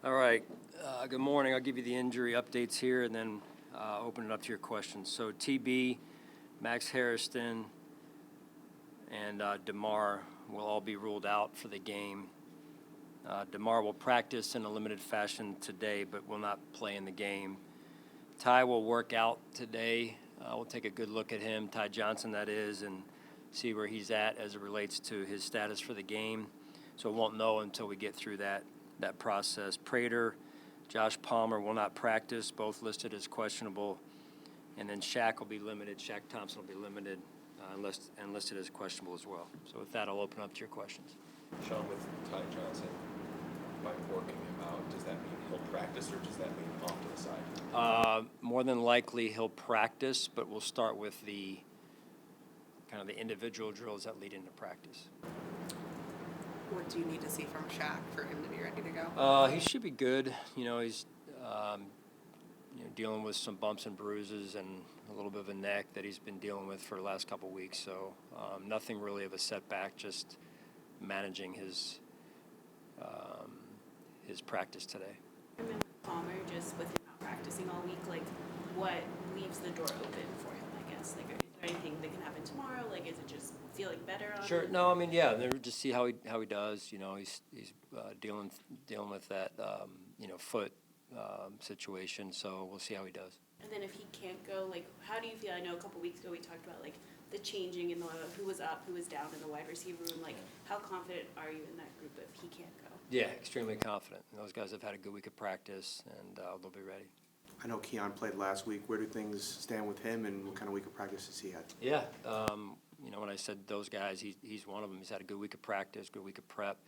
All right. Good morning. I'll give you the injury updates here and then open it up to your questions. So TB, Max Harrison, and DeMar will all be ruled out for the game. DeMar will practice in a limited fashion today, but will not play in the game. Ty will work out today. We'll take a good look at him, Ty Johnson that is, and see where he's at as it relates to his status for the game. So we won't know until we get through that process. Prater, Josh Palmer will not practice, both listed as questionable. And then Shaq will be limited. Shaq Thompson will be limited and listed as questionable as well. So with that, I'll open up to your questions. Sean, with Ty Johnson, by working him out, does that mean he'll practice or does that mean off to the side? More than likely he'll practice, but we'll start with the kind of the individual drills that lead into practice. What do you need to see from Shaq for him to be ready to go? He should be good. He's dealing with some bumps and bruises and a little bit of a neck that he's been dealing with for the last couple of weeks. So nothing really of a setback, just managing his practice today. And then Palmer, just with him not practicing all week, what leaves the door open for him, I guess? Is there anything that can happen tomorrow? Is it just feeling better on Sure. him? No, just see how he does. He's dealing with that foot situation. So we'll see how he does. And then if he can't go, how do you feel? I know a couple weeks ago we talked about the changing in who was up, who was down in the wide receiver room. How confident are you in that group if he can't go? Yeah, extremely confident. Those guys have had a good week of practice, and they'll be ready. I know Keon played last week. Where do things stand with him, and what kind of week of practice has he had? Yeah, when I said those guys, he's one of them. He's had a good week of practice, good week of prep.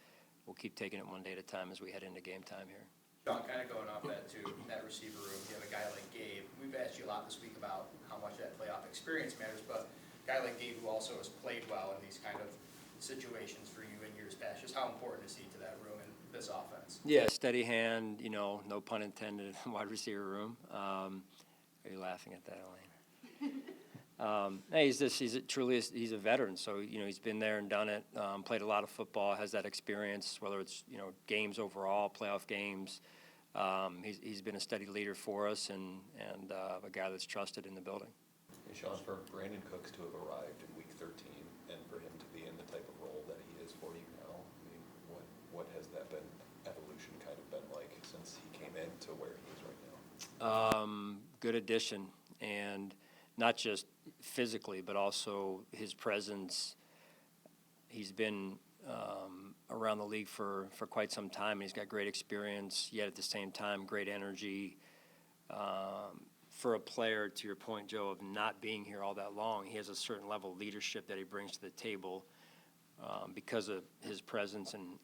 We'll keep taking it one day at a time as we head into game time here. Sean, kind of going off that too, that receiver room, you have a guy like Gabe. We've asked you a lot this week about how much that playoff experience matters, but a guy like Gabe who also has played well in these kind of situations for you in years past, just how important is he to that room and this offense? Yeah, steady hand, no pun intended, wide receiver room. Are you laughing at that, Elaine? Hey, he's a veteran, so he's been there and done it. Played a lot of football, has that experience, whether it's games overall, playoff games. He's been a steady leader for us and a guy that's trusted in the building. Hey, Sean, for Brandon Cooks to have arrived in Week 13 and for him to be in the type of role that he is for you now, what has that evolution kind of been like since he came in to where he is right now? Good addition, and not just physically, but also his presence. He's been around the league for quite some time, and he's got great experience, yet at the same time, great energy. For a player, to your point, Joe, of not being here all that long, he has a certain level of leadership that he brings to the table because of his presence and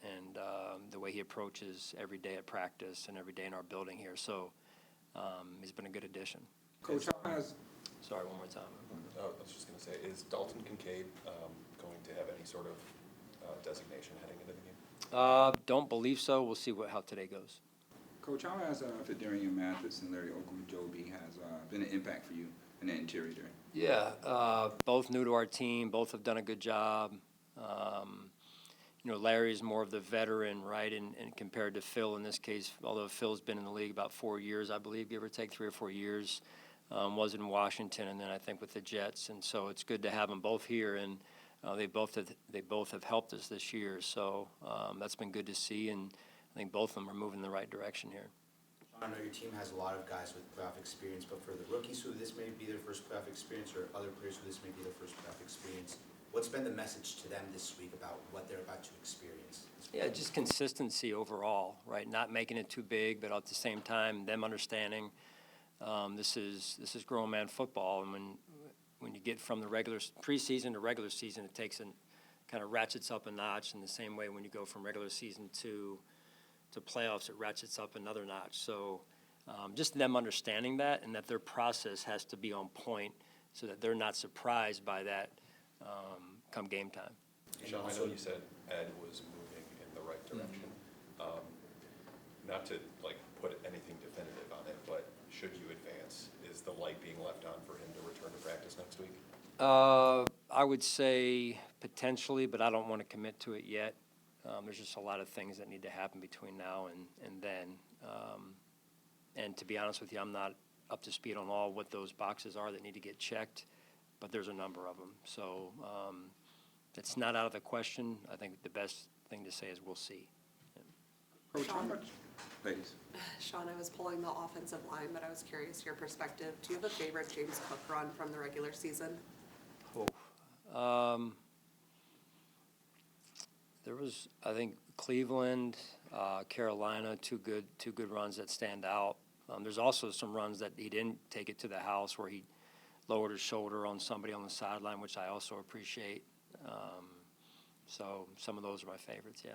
the way he approaches every day at practice and every day in our building here. So he's been a good addition. Coach, how has... Sorry, one more time. I was just going to say, is Dalton Kincaid going to have any sort of designation heading into the game? Don't believe so. We'll see how today goes. Coach, how has Fedarian Mathis and Larry Ogunjobi has been an impact for you in the interior there? Yeah, both new to our team. Both have done a good job. Larry's more of the veteran, right, and compared to Phil in this case, although Phil's been in the league about 4 years, I believe, give or take 3 or 4 years. Was in Washington and then I think with the Jets, and so it's good to have them both here, and they both have helped us this year. So that's been good to see, and I think both of them are moving in the right direction here. I know your team has a lot of guys with playoff experience, but for the rookies who this may be their first playoff experience or other players who this may be their first playoff experience, what's been the message to them this week about what they're about to experience? Yeah, just consistency overall, right? Not making it too big, but at the same time, them understanding this is grown man football, and when you get from the regular preseason to regular season, it takes and kind of ratchets up a notch. In the same way, when you go from regular season to playoffs, it ratchets up another notch. So just them understanding that, and that their process has to be on point so that they're not surprised by that come game time. Sean, I know you said Ed was moving in the right direction. Not to put anything definitive on it, but should you advance, is the light being left on for him to return to practice next week? I would say potentially, but I don't want to commit to it yet. There's just a lot of things that need to happen between now and then. And to be honest with you, I'm not up to speed on all what those boxes are that need to get checked, but there's a number of them. So it's not out of the question. I think the best thing to say is we'll see. Coach, how Sean. much, ladies? Sean, I was pulling the offensive line, but I was curious your perspective. Do you have a favorite James Cook run from the regular season? There was, I think, Cleveland, Carolina, two good runs that stand out. There's also some runs that he didn't take it to the house where he lowered his shoulder on somebody on the sideline, which I also appreciate. So some of those are my favorites, yeah.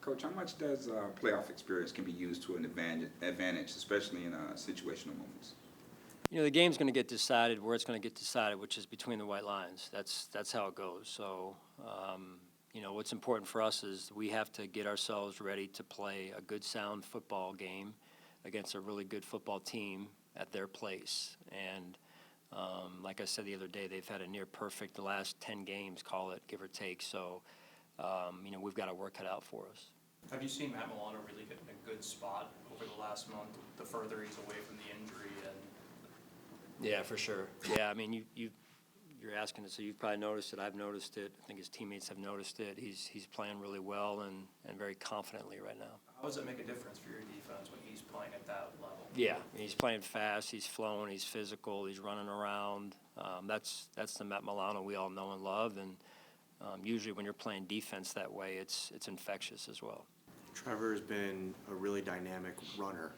Coach, how much does playoff experience can be used to an advantage, especially in situational moments? You know, the game's going to get decided where it's going to get decided, which is between the white lines. That's how it goes. So, you know, what's important for us is we have to get ourselves ready to play a good, sound football game against a really good football team at their place. And like I said the other day, they've had a near perfect the last 10 games, call it, give or take. So, you know, we've got our work cut out for us. Have you seen Matt Milano really get in a good spot over the last month, the further he's away from the injury? And Yeah, for sure. Yeah, I mean, you're asking it, so you've probably noticed it. I've noticed it. I think his teammates have noticed it. He's playing really well and very confidently right now. how does it make a difference for your defense when he's playing at that level? Yeah, he's playing fast. He's flowing. He's physical. He's running around. That's the Matt Milano we all know and love. And usually when you're playing defense that way, it's infectious as well. Trevor has been a really dynamic runner.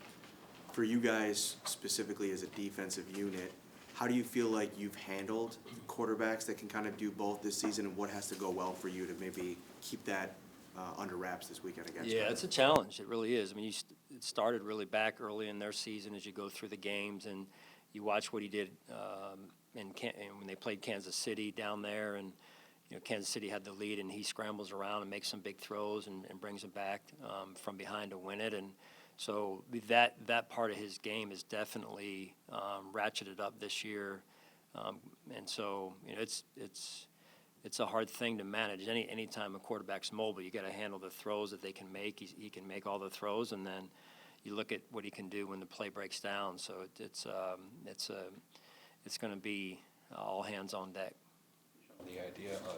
For you guys specifically as a defensive unit, how do you feel like you've handled quarterbacks that can kind of do both this season, and what has to go well for you to maybe keep that under wraps this weekend against Yeah, them? it's a challenge. It really is. I mean, it started really back early in their season as you go through the games, and you watch what he did and when they played Kansas City down there, and you know, Kansas City had the lead, and he scrambles around and makes some big throws and brings them back from behind to win it. And so that part of his game is definitely ratcheted up this year. And so, you know, it's a hard thing to manage. Anytime a quarterback's mobile, you got to handle the throws that they can make. He can make all the throws, and then you look at what he can do when the play breaks down. So it's going to be all hands on deck. The idea on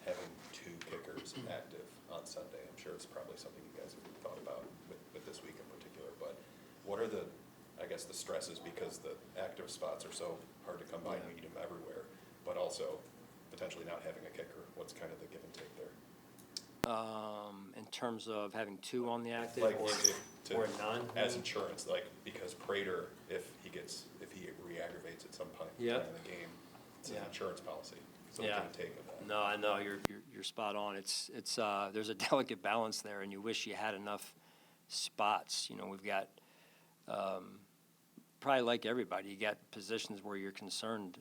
having two kickers active on Sunday, I'm sure it's probably something you guys have thought about with this week in particular, but what are the stresses, because the active spots are so hard to come by, and we need them everywhere, but also potentially not having a kicker? What's kind of the give and take there? In terms of having two on the active Like, or none? As insurance, like, because Prater, if he re-aggravates at some point Yeah. during the game, it's an Yeah. insurance policy. So Yeah. what can take of that? No, I know you're spot on. It's there's a delicate balance there, and you wish you had enough spots. You know, we've got probably like everybody, you got positions where you're concerned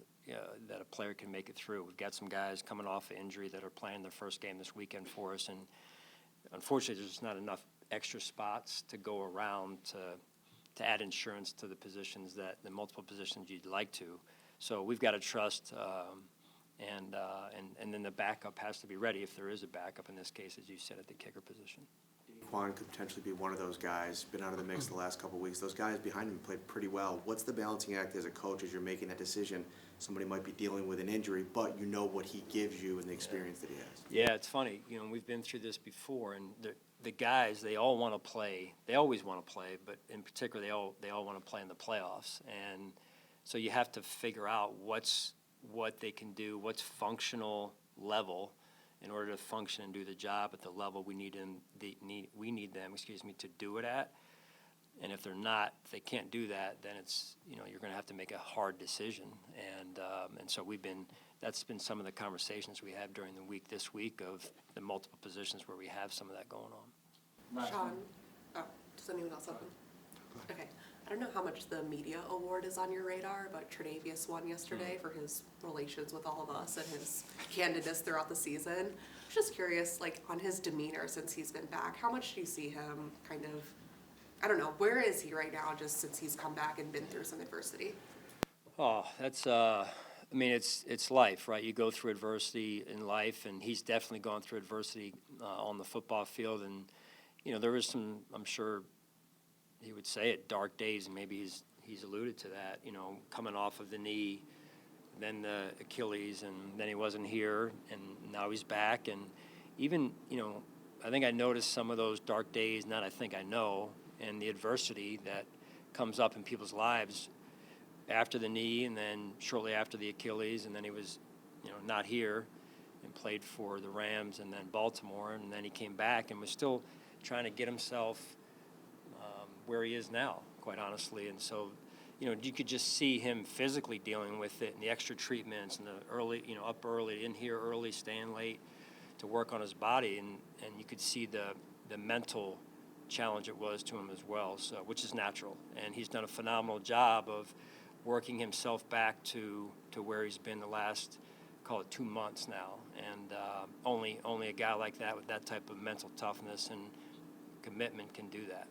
that a player can make it through. We've got some guys coming off of injury that are playing their first game this weekend for us, and unfortunately, there's just not enough extra spots to go around to add insurance to the positions the multiple positions you'd like to. So we've got to trust. And then the backup has to be ready if there is a backup, in this case, as you said, at the kicker position. Quan could potentially be one of those guys, been out of the mix the last couple of weeks. Those guys behind him played pretty well. What's the balancing act as a coach as you're making that decision? Somebody might be dealing with an injury, but you know what he gives you and the experience that he has. Yeah, it's funny. You know, we've been through this before, and the guys, they all want to play. They always want to play, but in particular, they all want to play in the playoffs. And so you have to figure out what they can do, what's functional level in order to function and do the job at the level we need them to do it at. And if if they can't do that, then it's, you know, you're going to have to make a hard decision. And so that's been some of the conversations we have during the week this week of the multiple positions where we have some of that going on. Sean, does anyone else have one? Okay. I don't know how much the media award is on your radar, but Tre'Davious won yesterday for his relations with all of us and his candidness throughout the season. I was just curious, like, on his demeanor since he's been back, how much do you see him kind of, I don't know, where is he right now just since he's come back and been through some adversity? Oh, that's, I mean, it's life, right? You go through adversity in life, and he's definitely gone through adversity on the football field. And, you know, there was some, I'm sure, he would say it, dark days, and maybe he's alluded to that, you know, coming off of the knee, then the Achilles, and then he wasn't here, and now he's back. And even, you know, I think I noticed some of those dark days, not I think I know, and the adversity that comes up in people's lives after the knee and then shortly after the Achilles, and then he was, you know, not here and played for the Rams and then Baltimore, and then he came back and was still trying to get himself where he is now, quite honestly. And so, you know, you could just see him physically dealing with it and the extra treatments and the early, you know, up early, in here early, staying late to work on his body, and you could see the mental challenge it was to him as well, so which is natural. And he's done a phenomenal job of working himself back to where he's been the last, call it 2 months now. And only a guy like that with that type of mental toughness and commitment can do that.